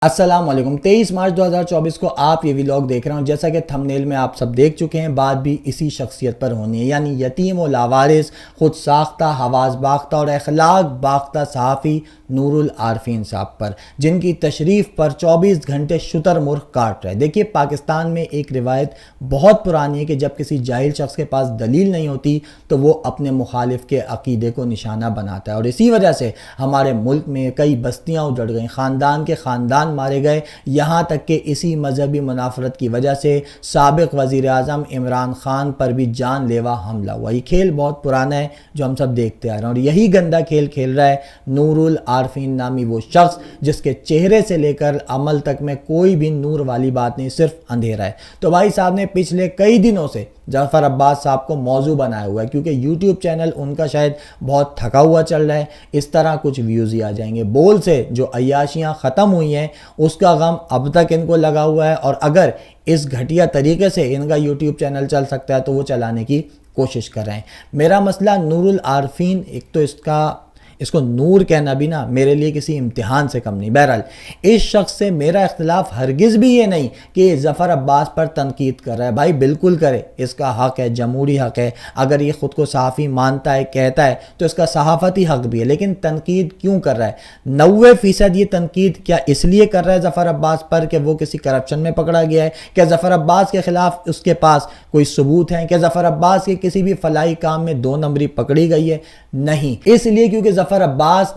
السلام علیکم 23 مارچ 2024 کو آپ یہ ویلاگ دیکھ رہے ہوں. جیسا کہ تھمبنیل میں آپ سب دیکھ چکے ہیں، بات بھی اسی شخصیت پر ہونی ہے، یعنی یتیم و لاوارث، خود ساختہ، حواس باختہ اور اخلاق باختہ صحافی نور العارفین صاحب پر، جن کی تشریف پر 24 گھنٹے شتر مرغ کاٹ رہے. دیکھیے، پاکستان میں ایک روایت بہت پرانی ہے کہ جب کسی جاہل شخص کے پاس دلیل نہیں ہوتی تو وہ اپنے مخالف کے عقیدے کو نشانہ بناتا ہے، اور اسی وجہ سے ہمارے ملک میں کئی بستیاں اجڑ گئیں، خاندان کے خاندان مارے گئے، یہاں تک کہ اسی مذہبی منافرت کی وجہ سے سابق وزیر اعظم عمران خان پر بھی جان لیوا حملہ ہوا. یہ کھیل بہت پرانا ہے جو ہم سب دیکھتے آ رہے ہیں، اور یہی گندا کھیل کھیل رہا ہے نور العارفین نامی وہ شخص جس کے چہرے سے لے کر عمل تک میں کوئی بھی نور والی بات نہیں، صرف اندھیرا ہے. تو بھائی صاحب نے پچھلے کئی دنوں سے جعفر عباس صاحب کو موضوع بنایا ہوا ہے، کیونکہ یوٹیوب چینل ان کا شاید بہت تھکا ہوا چل رہا ہے. اس طرح کچھ ویوز ہی آ جائیں گے. بول سے جو عیاشیاں ختم ہوئی ہیں اس کا غم اب تک ان کو لگا ہوا ہے، اور اگر اس گھٹیا طریقے سے ان کا یوٹیوب چینل چل سکتا ہے تو وہ چلانے کی کوشش کر رہے ہیں. میرا مسئلہ نور العارفین، ایک تو اس کو نور کہنا بھی نا میرے لیے کسی امتحان سے کم نہیں. بہرحال اس شخص سے میرا اختلاف ہرگز بھی یہ نہیں کہ ظفر عباس پر تنقید کر رہا ہے. بھائی بالکل کرے، اس کا حق ہے، جمہوری حق ہے. اگر یہ خود کو صحافی مانتا ہے، کہتا ہے، تو اس کا صحافتی حق بھی ہے. لیکن تنقید کیوں کر رہا ہے؟ 90% یہ تنقید کیا اس لیے کر رہا ہے ظفر عباس پر کہ وہ کسی کرپشن میں پکڑا گیا ہے؟ کیا ظفر عباس کے خلاف اس کے پاس کوئی ثبوت ہیں؟ کیا ظفر عباس کے کسی بھی فلاحی کام میں 2 نمبری پکڑی گئی ہے؟ نہیں. اس لیے کیونکہ ظفر عباس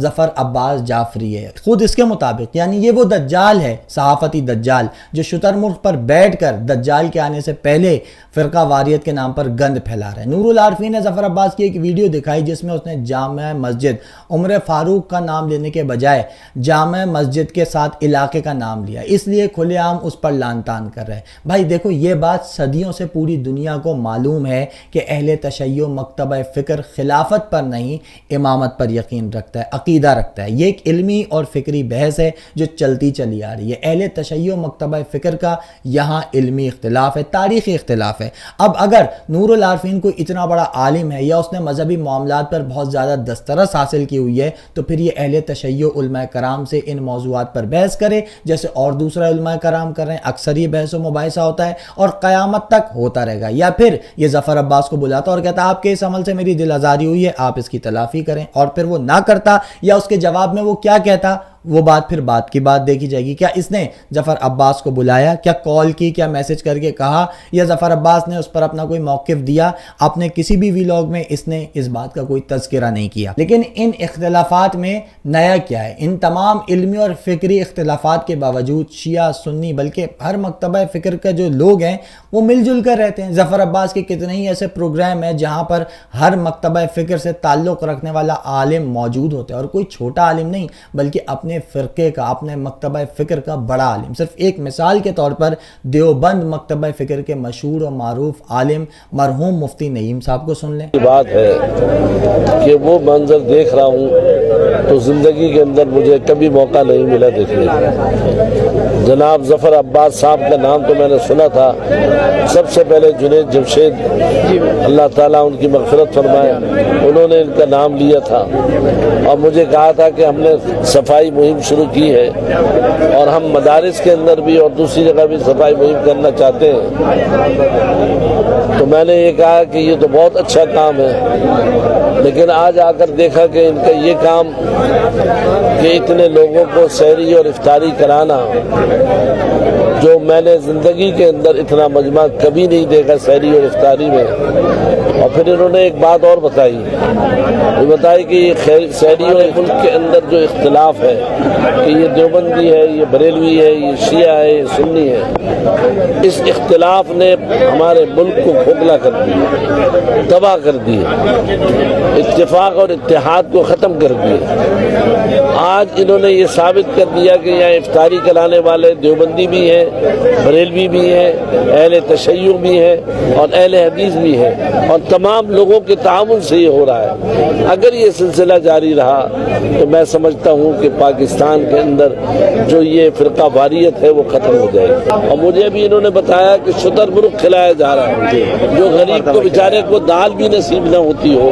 جعفری ہے خود اس کے مطابق. یعنی یہ وہ دجال ہے، صحافتی دجال، جو شتر مرغ پر بیٹھ کر دجال کے آنے سے پہلے فرقہ واریت کے نام پر گند پھیلا رہا ہے. نور العارفین نے ظفر عباس کی ایک ویڈیو دکھائی جس میں اس نے جامع مسجد عمر فاروق کا نام لینے کے بجائے جامع مسجد کے ساتھ علاقے کا نام لیا، اس لیے کھلے عام اس پر لان تان کر رہے ہیں. بھائی دیکھو، یہ بات صدیوں سے پوری دنیا کو معلوم ہے کہ اہل تشیع مکتبہ فکر خلافت پر نہیں، امامت پر یقین رکھتا ہے، عقیدہ رکھتا ہے. یہ ایک علمی اور فکری بحث ہے جو چلتی چلی آ رہی ہے. اہل تشیع مکتبہ فکر کا یہاں علمی اختلاف ہے، تاریخی اختلاف ہے. اب اگر نور العارفین کوئی اتنا بڑا عالم ہے یا اس نے مذہبی معاملات پر بہت زیادہ دسترس حاصل کی ہوئی ہے تو پھر یہ اہل تشیع علماء کرام سے ان موضوعات پر بحث کرے جیسے اور دوسرا علماء کرام کر رہے ہیں. اکثر یہ بحث و مباحثہ ہوتا ہے اور قیامت تک ہوتا رہے گا. یا پھر یہ ظفر عباس کو بلاتا اور کہتا آپ کے اس عمل سے میری دل آزاری ہوئی ہے، آپ اس کی تلافی کریں، اور پھر وہ نہ کرتا یا اس کے جواب میں وہ کیا کہتا، وہ بات پھر بات کی بات دیکھی جائے گی. کیا اس نے ظفر عباس کو بلایا؟ کیا کال کی؟ کیا میسج کر کے کہا؟ یا ظفر عباس نے اس پر اپنا کوئی موقف دیا؟ اپنے کسی بھی ویلاگ میں اس نے اس بات کا کوئی تذکرہ نہیں کیا. لیکن ان اختلافات میں نیا کیا ہے؟ ان تمام علمی اور فکری اختلافات کے باوجود شیعہ، سنی، بلکہ ہر مکتبہ فکر کا جو لوگ ہیں وہ مل جل کر رہتے ہیں. ظفر عباس کے کتنے ہی ایسے پروگرام ہیں جہاں پر ہر مکتبہ فکر سے تعلق رکھنے والا عالم موجود ہوتا ہے، اور کوئی چھوٹا عالم نہیں بلکہ اپنے فرقے کا، اپنے مکتبہ فکر کا بڑا عالم. صرف ایک مثال کے طور پر دیوبند مکتبہ فکر کے مشہور و معروف عالم مرحوم مفتی نعیم صاحب کو سن لیں. بات ہے کہ وہ منظر دیکھ رہا ہوں تو زندگی کے اندر مجھے کبھی موقع نہیں ملا دیکھنے کا. جناب ظفر عباس صاحب کا نام تو میں نے سنا تھا. سب سے پہلے جنید جمشید، اللہ تعالیٰ ان کی مغفرت فرمائے، انہوں نے ان کا نام لیا تھا اور مجھے کہا تھا کہ ہم نے صفائی مہم شروع کی ہے اور ہم مدارس کے اندر بھی اور دوسری جگہ بھی صفائی مہم کرنا چاہتے ہیں. تو میں نے یہ کہا کہ یہ تو بہت اچھا کام ہے، لیکن آج آ کر دیکھا کہ ان کا یہ کام کہ اتنے لوگوں کو سحری اور افطاری کرانا، جو میں نے زندگی کے اندر اتنا مجمع کبھی نہیں دیکھا سحری اور افطاری میں. اور پھر انہوں نے ایک بات اور بتائی کہ یہ سحری اور ملک کے اندر جو اختلاف ہے کہ یہ دیوبندی ہے، یہ بریلوی ہے، یہ شیعہ ہے، یہ سنی ہے، اس اختلاف نے ہمارے ملک کو کھوکھلا کر دیا، تباہ کر دیا، اتفاق اور اتحاد کو ختم کر دیا. آج انہوں نے یہ ثابت کر دیا کہ یہاں افطاری کرانے والے دیوبندی بھی ہیں، بریلوی بھی ہیں، اہل تشیع بھی ہیں اور اہل حدیث بھی ہیں، اور तमाम लोगों के ताउन से ये हो रहा है। अगर ये सिलसिला जारी रहा तो मैं समझता हूँ कि पाकिस्तान के अंदर जो ये फिरका वारियत है वो खत्म हो जाएगी। और मुझे भी इन्होंने बताया कि शुतरमुर्ग खिलाया जा रहा है, जो गरीब को बेचारे को दाल भी नसीब न होती हो।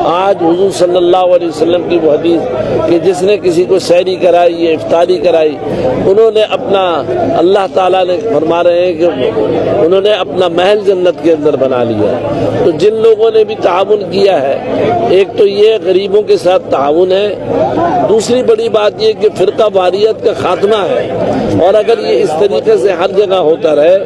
आज हुजूर सल्लल्लाहु अलैहि वसल्लम की वो हदीस कि जिसने किसी को सहरी कराई या इफ्तारी कराई, उन्होंने अपना, अल्लाह ताला ने फरमा रहे हैं कि उन्होंने अपना महल जन्नत के अंदर बना लिया। तो जिन लोगों ने भी ताउन किया है, एक तो ये गरीबों के साथ ताउन है, दूसरी बड़ी बात ये कि फिरका वारियत का खात्मा है। और अगर ये इस तरीके से हर जगह होता रहे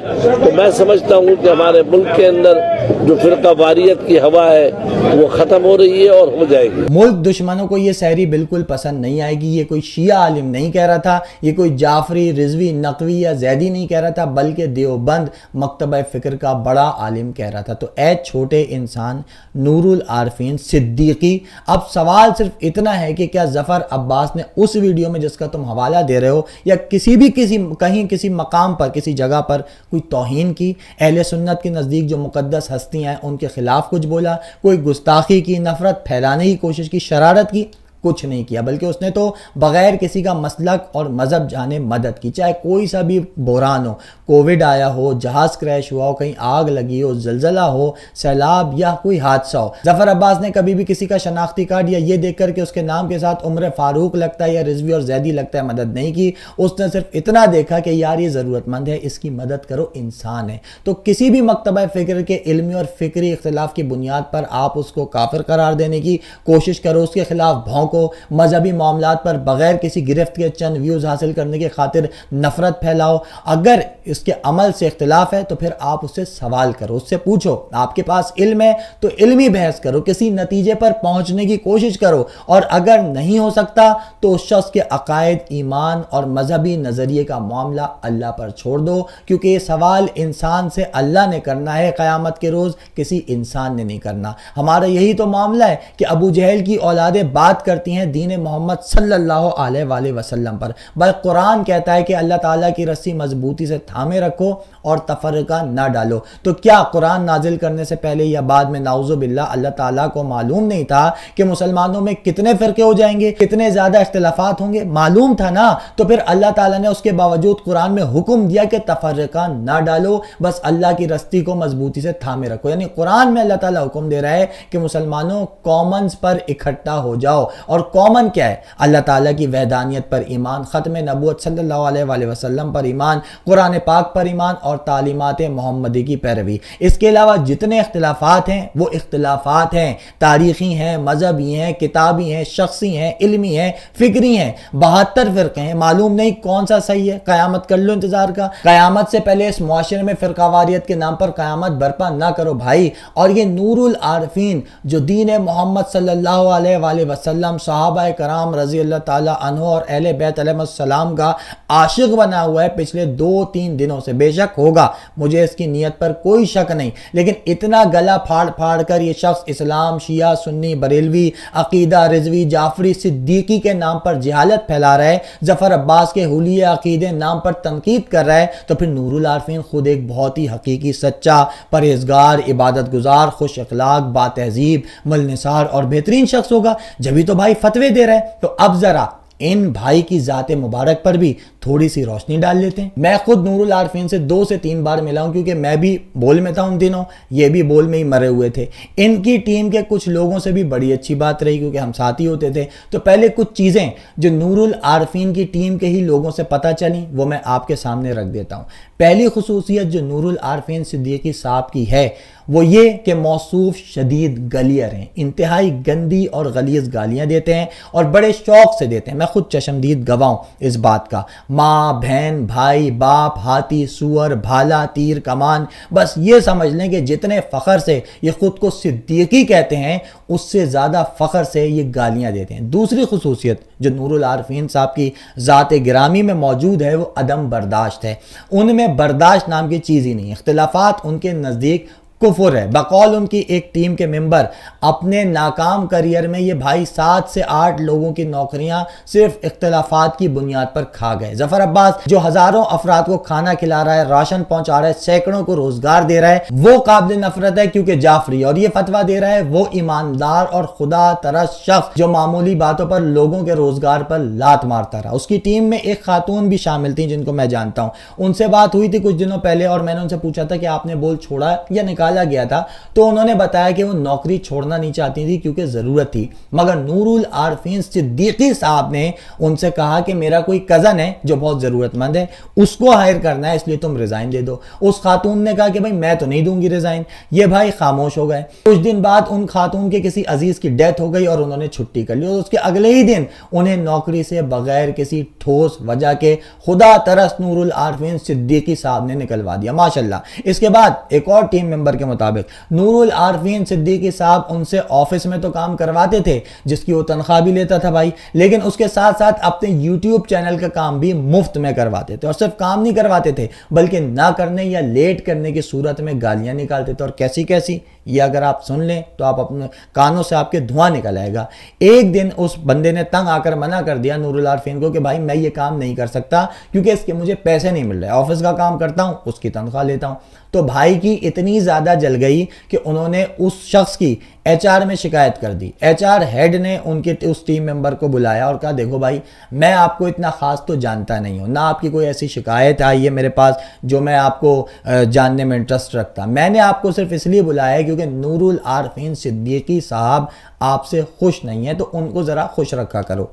तो मैं समझता हूँ कि हमारे मुल्क के अंदर जो फिरका वारियत की हवा है वो ख़त्म हो रही है और हो जाएगी। मुल्क दुश्मनों को ये सहरी बिल्कुल पसंद नहीं आएगी। ये कोई शिया आलिम नहीं कह रहा था, ये कोई जाफरी, रिजवी, नकवी या जैदी नहीं कह रहा था, बल्कि देवबंद मकतबा फ़िक्र का बड़ा आलिम कह रहा था। तो ऐ छोटे इंसान नूरुल आरफीन सिद्दीकी, अब सवाल सिर्फ इतना है कि क्या ज़फ़र अब्बास ने उस वीडियो में जिसका तुम हवाला दे रहे हो या कहीं किसी मकाम पर, किसी जगह पर कोई तौहीन की, अहले सुन्नत के नज़दीक जो मुक़द्दस हस्तियाँ हैं उनके खिलाफ कुछ बोला, कोई गुस्ताखी की, नफ़रत फैलाने की कोशिश की, शरारत की? कुछ नहीं किया, बल्कि उसने तो बग़ैर किसी का मसलक और मज़हब जाने मदद की। चाहे कोई सा भी बहरान हो, कोविड आया हो, जहाज़ क्रैश हुआ हो, कहीं आग लगी हो, ज़लज़ला हो, सैलाब या कोई हादसा हो, ज़फ़र अब्बास ने कभी भी किसी का शनाख्ती कार्ड या ये देख कर के उसके नाम के साथ उम्र फ़ारूक लगता है या रिजवी और जैदी लगता है मदद नहीं की। उसने सिर्फ इतना देखा कि यार ये ज़रूरतमंद है, इसकी मदद करो, इंसान है। तो किसी भी मकतबा फ़िक्र के इल्मी और फ़िक्री इख्तिलाफ़ की बुनियाद पर आप उसको काफिर करार देने की कोशिश करो, उसके खिलाफ भौंको, मजहबी मामलात पर बगैर किसी गिरफ्त के चंद व्यूज हासिल करने की खातिर नफरत फैलाओ। अगर इसके अमल से इख्तिलाफ है तो फिर आप उससे सवाल करो, उससे पूछो, आपके पास इल्म है तो इल्मी बहस करो, किसी नतीजे पर पहुंचने की कोशिश करो। और अगर नहीं हो सकता तो उस शख्स के अकायद, ईमान और मजहबी नजरिए का मामला अल्लाह पर छोड़ दो, क्योंकि ये सवाल इंसान से अल्लाह ने करना है क़यामत के रोज, किसी इंसान ने नहीं करना। हमारा यही तो मामला है कि अबू जहल की औलादें बात करती हैं दीन मोहम्मद सल्लल्लाहु अलैहि वसल्लम पर, बल्कि कुरान कहता है कि अल्लाह ताला की रस्सी मजबूती से थामे रखो और तफरका ना डालो। तो क्या कुरान नाजिल करने से पहले या बाद में नाउज़ु बिल्लाह अल्लाह ताला को मालूम नहीं था कि मुसलमानों में कितने फिरके हो जाएंगे, कितने ज्यादा इख्तिलाफात होंगे? मालूम था ना। तो फिर अल्लाह ताला ने उसके बावजूद कुरान में हुक्म दिया कि तफरका ना डालो, बस अल्लाह की रस्सी को मजबूती से थामे रखो। यानी कुरान में अल्लाह ताला हुक्म दे रहा है कि मुसलमानों कॉमन्स पर इकट्ठा हो जाओ। और कॉमन क्या है? अल्लाह ताला की वहदानियत पर ईमान, खत्म नबूवत सल्लल्लाहु अलैहि वसल्लम पर ईमान, कुरान पाक पर ईमान और तालीमात मोहम्मदी की पैरवी। इसके अलावा जितने इख्तिलाफात हैं वो इख्तिलाफात हैं, तारीखी हैं, मजहबी हैं, किताबी हैं, शख्सी हैं, इल्मी हैं, फिक्री हैं। 72 फिरके हैं, मालूम नहीं कौन सा सही है। क़यामत कर लो इंतजार का। क़यामत से पहले इस मुआशरे में फ़िरकावारियत के नाम पर क़यामत बर्पा ना करो भाई। और ये नूरुल आरफीन जो दीन मोहम्मद सल्लल्लाहु अलैहि वसल्लम, सहाबा कराम रज़ी अल्लाह ताला अन्हु और अहले बैत अलैहिस्सलाम का आशिक बना हुआ है पिछले 2-3 दिनों से, बेशक होगा, मुझे इसकी नीयत पर कोई शक नहीं, लेकिन इतना गला फाड़ फाड़ कर ये शख्स इस्लाम, शिया, सुन्नी, बरेलवी, अकीदा, रिजवी, जाफरी, सिद्दीकी के नाम पर जहालत फैला रहा है, ज़फ़र अब्बास के हुलिये अकीदे नाम पर तनकीद कर रहा है, तो फिर नूरुल आरफीन खुद एक बहुत ही हकीकी, सच्चा, परहेजगार, इबादत गुजार, खुश अखलाक, बातहजीब, मलनिसार और बेहतरीन शख्स होगा, जभी तो भाई फतवे दे रहा है। तो अब जरा इन भाई की ज़ात मुबारक पर भी थोड़ी सी रोशनी डाल लेते हैं। मैं खुद नूरुल आरफीन से 2 से 3 बार मिला हूं, क्योंकि मैं भी बोल में था उन दिनों, ये भी बोल में ही मरे हुए थे। इनकी टीम के कुछ लोगों से भी बड़ी अच्छी बात रही, क्योंकि हम साथी होते थे। तो पहले कुछ चीज़ें जो नूरुल आरफीन की टीम के ही लोगों से पता चली वो मैं आपके सामने रख देता हूँ। पहली खुसूसियत जो नूरुल आरफीन सिद्दीकी साहब की है वो ये कि मौसूफ शदीद गलियर हैं, इंतहाई गंदी और गलीज़ गालियाँ देते हैं और बड़े शौक से देते हैं। मैं खुद चशमदीद गवाह हूँ इस बात का। माँ, बहन, भाई, बाप, हाथी, सूअर, भाला, तीर, कमान, बस ये समझ लें कि जितने फ़ख्र से ये खुद को सिद्दीकी कहते हैं उससे ज़्यादा फ़ख्र से ये गालियाँ देते हैं। दूसरी खुसूसियत जो नूरुल आरफीन साहब की ज़ात गिरामी में मौजूद है वो अदम बर्दाश्त है। उनमें बर्दाश्त नाम की चीज़ ही नहीं। इख्तिलाफात उनके नज़दीक कुफर है। बकौल उनकी एक टीम के मेंबर अपने नाकाम करियर में ये भाई 7 से 8 लोगों की नौकरियां सिर्फ इख्तिलाफात की बुनियाद पर खा गए। जफर अब्बास जो हजारों अफराद को खाना खिला रहा है, राशन पहुंचा रहा है, सैकड़ों को रोजगार दे रहा है, वो काबिल नफरत है क्योंकि जाफरी और ये फतवा दे रहा है वो ईमानदार और खुदा तरस शख्स जो मामूली बातों पर लोगों के रोजगार पर लात मारता रहा। उसकी टीम में एक खातून भी शामिल थी जिनको मैं जानता हूं। उनसे बात हुई थी कुछ दिनों पहले और मैंने उनसे पूछा था कि आपने बोल छोड़ा या निकाला गया था, तो उन्होंने बताया कि वो नौकरी छोड़ना नहीं चाहती थी क्योंकि जरूरत थी। मगर नूरुल आरफीन सिद्दीकी साहब ने उनसे कहा कि मेरा कोई कजन है जो बहुत जरूरतमंद है, उसको हायर करना है, इसलिए तुम रिजाइन दे दो। उस खातून ने कहा कि भाई मैं तो नहीं दूंगी रिजाइन। ये भाई खामोश हो गए। कुछ दिन बाद उन खातून के किसी अजीज की डेथ हो गई और उन्होंने छुट्टी कर ली और उसके अगले ही दिन उन्हें नौकरी से बगैर किसी ठोस वजह के खुदा तरस नूरुल आरफीन सिद्दीकी साहब ने निकलवा दिया। माशाल्लाह। इसके बाद एक और टीम मेंबर के मुताबिक नूरुल आरफीन सिद्दीकी साहब उनसे ऑफिस में तो काम करवाते थे जिसकी वो तनख्वाह भी लेता था भाई, लेकिन उसके साथ साथ अपने यूट्यूब चैनल का काम भी मुफ्त में करवाते थे। और सिर्फ काम नहीं करवाते थे बल्कि ना करने या लेट करने की सूरत में गालियां निकालते थे। और कैसी कैसी, ये अगर आप सुन लें तो आप अपने कानों से आपके धुआं निकल आएगा। एक दिन उस बंदे ने तंग आकर मना कर दिया नूरुल आरफीन को कि भाई मैं ये काम नहीं कर सकता क्योंकि इसके मुझे पैसे नहीं मिल रहे, ऑफिस का काम करता हूं, उसकी तनख्वाह लेता हूं। तो भाई की इतनी ज्यादा जल गई कि उन्होंने उस शख्स की एचआर में शिकायत कर दी। एचआर हेड ने उनके उस टीम मेंबर को बुलाया और कहा देखो भाई मैं आपको इतना खास तो जानता नहीं हूं, ना आपकी कोई ऐसी शिकायत आई है मेरे पास जो मैं आपको जानने में इंटरेस्ट रखता, मैंने आपको सिर्फ इसलिए बुलाया है क्योंकि नूरुल आरफीन सिद्दीकी साहब आपसे खुश नहीं है, तो उनको जरा खुश रखा करो।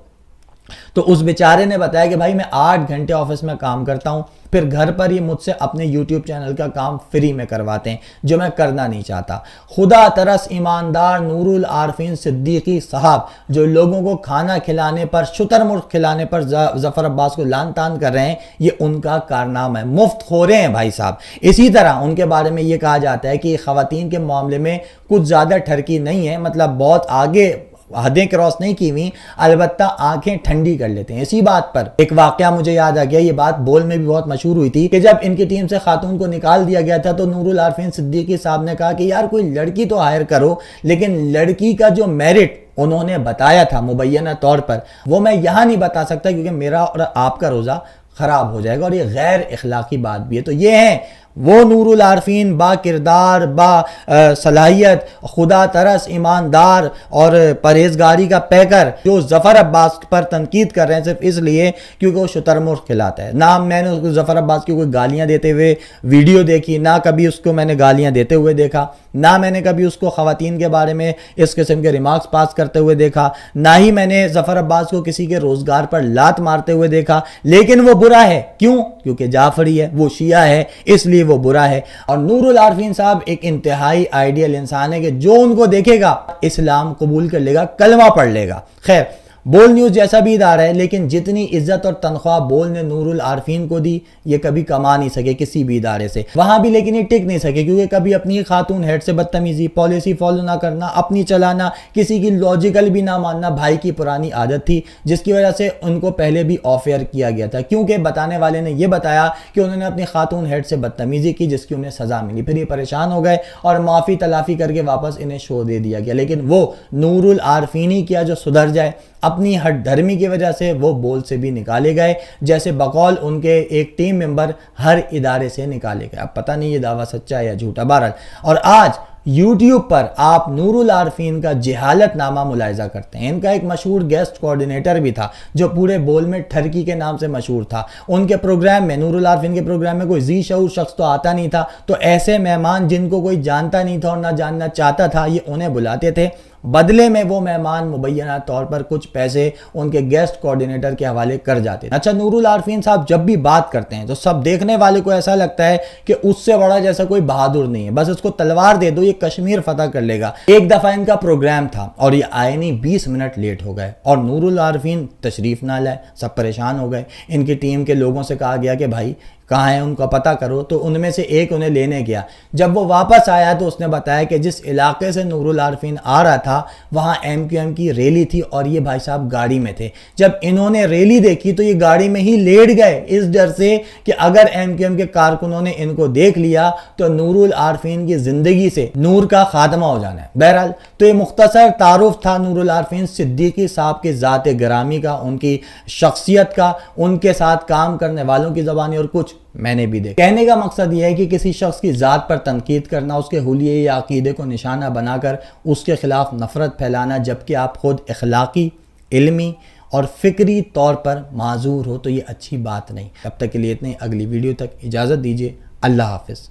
तो उस बेचारे ने बताया कि भाई मैं 8 घंटे ऑफिस में काम करता हूं, फिर घर पर ही मुझसे अपने यूट्यूब चैनल का काम फ्री में करवाते हैं जो मैं करना नहीं चाहता। खुदा तरस ईमानदार नूरुल आरफीन सिद्दीकी साहब जो लोगों को खाना खिलाने पर, शुतरमुर्ग खिलाने पर जफर अब्बास को लान तान कर रहे हैं, ये उनका कारनामा है, मुफ्त खोरे हैं भाई साहब। इसी तरह उनके बारे में ये कहा जाता है कि खवातीन के मामले में कुछ ज्यादा ठरकी नहीं है, मतलब बहुत आगे हदें क्रॉस नहीं की हुई, अलबत्ता आंखें ठंडी कर लेते हैं। इसी बात पर एक वाकया मुझे याद आ गया, ये बात बोल में भी बहुत मशहूर हुई थी कि जब इनकी टीम से खातून को निकाल दिया गया था तो नूरुल आरफीन सिद्दीकी साहब ने कहा कि यार कोई लड़की तो हायर करो, लेकिन लड़की का जो मेरिट उन्होंने बताया था मुबैना तौर पर वो मैं यहां नहीं बता सकता क्योंकि मेरा और आपका रोजा खराब हो जाएगा और ये गैर इखलाकी बात भी है। तो ये है वो नूरुल आरफीन बा किरदार, बा सलाहियत, खुदा तरस, ईमानदार और परहेजगारी का पैकर जो जफर अब्बास पर तनकीद कर रहे हैं सिर्फ इसलिए क्योंकि वो शुतरमुर्ग खिलाता है। ना मैंने उसको जफर अब्बास की कोई गालियां देते हुए वीडियो देखी, ना कभी उसको मैंने गालियां देते हुए देखा, ना मैंने कभी उसको खवातीन के बारे में इस किस्म के रिमार्क्स पास करते हुए देखा, ना ही मैंने जफर अब्बास को किसी के रोजगार पर लात मारते हुए देखा। लेकिन वो बुरा है, क्यों? क्योंकि जाफरी है, वो शिया है, इसलिए वो बुरा है। और नूरुल आरफीन साहब एक इंतहाई आइडियल इंसान है कि जो उनको देखेगा इस्लाम कबूल कर लेगा, कलमा पढ़ लेगा। खैर बोल न्यूज जैसा भी इदारा है, लेकिन जितनी इज्जत और तनख्वाह बोल ने नूरुल आरफीन को दी ये कभी कमा नहीं सके किसी भी इदारे से, वहां भी लेकिन ये टिक नहीं सके क्योंकि कभी अपनी खातून हेड से बदतमीजी, पॉलिसी फॉलो ना करना, अपनी चलाना, किसी की लॉजिकल भी ना मानना भाई की पुरानी आदत थी जिसकी वजह से उनको पहले भी ऑफ एयर किया गया था क्योंकि बताने वाले ने यह बताया कि उन्होंने अपनी खातून हेड से बदतमीजी की जिसकी उन्हें सजा मिली। फिर ये परेशान हो गए और माफी तलाफी करके वापस इन्हें शो दे दिया गया, लेकिन वो नूरुल आरफीन ही किया जो सुधर जाए। अपनी हट धर्मी की वजह से वो बोल से भी निकाले गए जैसे बकौल उनके एक टीम मेंबर हर इदारे से निकाले गए। अब पता नहीं ये दावा सच्चा है या झूठा, बहरहाल। और आज YouTube पर आप नूरुल आरफीन का जहालत नामा मुलाहिजा करते हैं। इनका एक मशहूर गेस्ट कोऑर्डिनेटर भी था जो पूरे बोल में ठरकी के नाम से मशहूर था। उनके प्रोग्राम में, नूरुल आरफीन के प्रोग्राम में कोई जी शऊर शख्स तो आता नहीं था, तो ऐसे मेहमान जिनको कोई जानता नहीं था और ना जानना चाहता था ये उन्हें बुलाते थे। बदले में वो मेहमान मुबैना तौर पर कुछ पैसे उनके गेस्ट कोऑर्डिनेटर के हवाले कर जाते हैं। अच्छा, नूरुल आरफीन साहब जब भी बात करते हैं तो सब देखने वाले को ऐसा लगता है कि उससे बड़ा जैसा कोई बहादुर नहीं है, बस उसको तलवार दे दो ये कश्मीर फतह कर लेगा। एक दफा इनका प्रोग्राम था और ये आए नहीं, 20 मिनट लेट हो गए और नूरुल आरफीन तशरीफ ना लाए, सब परेशान हो गए। इनकी टीम के लोगों से कहा गया कि भाई کہاں ہیں ان کا پتہ کرو. تو ان میں سے ایک انہیں لینے گیا. جب وہ واپس آیا تو اس نے بتایا کہ جس علاقے سے نور العارفین آ رہا تھا وہاں MQM کی ریلی تھی اور یہ بھائی صاحب گاڑی میں تھے. جب انہوں نے ریلی دیکھی تو یہ گاڑی میں ہی لیٹ گئے اس ڈر سے کہ اگر MQM کے کارکنوں نے ان کو دیکھ لیا تو نور العارفین کی زندگی سے نور کا خاتمہ ہو جانا ہے. بہرحال تو یہ مختصر تعارف تھا نور العارفین صدیقی صاحب کے ذات گرامی کا, ان کی شخصیت کا, ان کے ساتھ کام کرنے والوں کی زبانی اور کچھ میں نے بھی دیکھا. کہنے کا مقصد یہ ہے کہ کسی شخص کی ذات پر تنقید کرنا, اس کے حلیے یا عقیدے کو نشانہ بنا کر اس کے خلاف نفرت پھیلانا جبکہ آپ خود اخلاقی, علمی اور فکری طور پر معذور ہو تو یہ اچھی بات نہیں. اب تک کے لیے اتنے, اگلی ویڈیو تک اجازت دیجیے. اللہ حافظ.